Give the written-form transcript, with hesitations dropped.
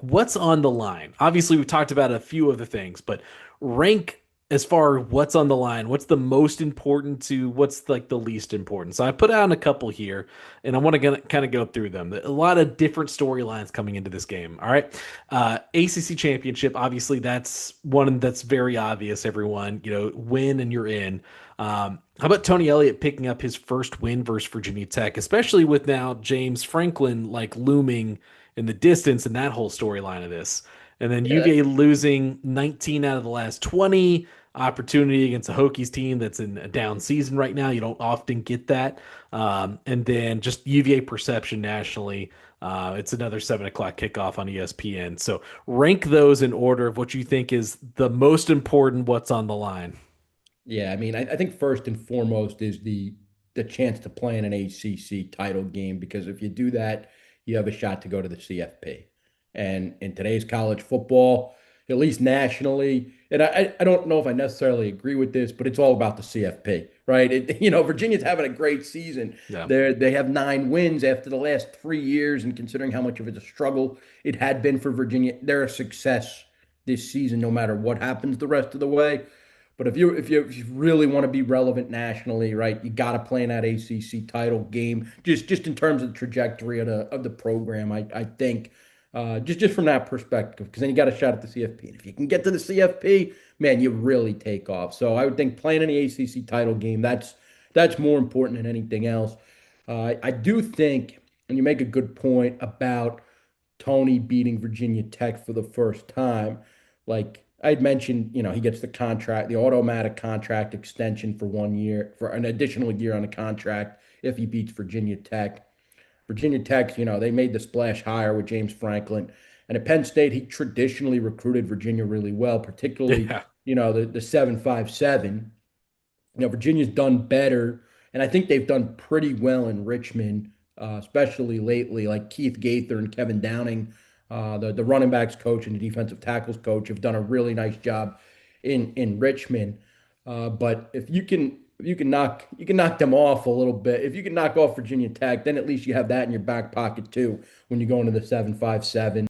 what's on the line? Obviously, we've talked about a few of the things, but rank as far as what's on the line. What's the most important to what's like the least important? So I put out a couple here, and I want to kind of go through them. A lot of different storylines coming into this game. All right, ACC championship. Obviously, that's one that's very obvious. Everyone, win and you're in. How about Tony Elliott picking up his first win versus Virginia Tech, especially with now James Franklin like looming in the distance and that whole storyline of this. And then Yeah, UVA losing 19 out of the last 20, opportunity against a Hokies team that's in a down season right now. You don't often get that. And then just UVA perception nationally. It's another 7 o'clock kickoff on ESPN. So rank those in order of what you think is the most important, what's on the line. yeah. I mean, I think first and foremost is the chance to play in an ACC title game because if you do that, you have a shot to go to the CFP. And in today's college football, at least nationally, and I don't know if I necessarily agree with this, but it's all about the CFP, right? Virginia's having a great season. Yeah. They have 9 wins after the last 3 years, and considering how much of a struggle it had been for Virginia, they're a success this season, no matter what happens the rest of the way. But if you really want to be relevant nationally, right, you got to play in that ACC title game. Just in terms of the trajectory of the program, I think just from that perspective, because then you got a shot at the CFP. And if you can get to the CFP, man, you really take off. So I would think playing in the ACC title game that's more important than anything else. I do think, and you make a good point about Tony beating Virginia Tech for the first time. Like I'd mentioned, he gets the automatic contract extension for 1 year, for an additional year on the contract if he beats Virginia Tech. Virginia Tech, they made the splash hire with James Franklin. And at Penn State, he traditionally recruited Virginia really well, particularly, Yeah. the 757. Virginia's done better, and I think they've done pretty well in Richmond, especially lately. Like Keith Gaither and Kevin Downing, the running backs coach and the defensive tackles coach, have done a really nice job in Richmond. But if you can knock them off a little bit, if you can knock off Virginia Tech, then at least you have that in your back pocket too when you go into the 757.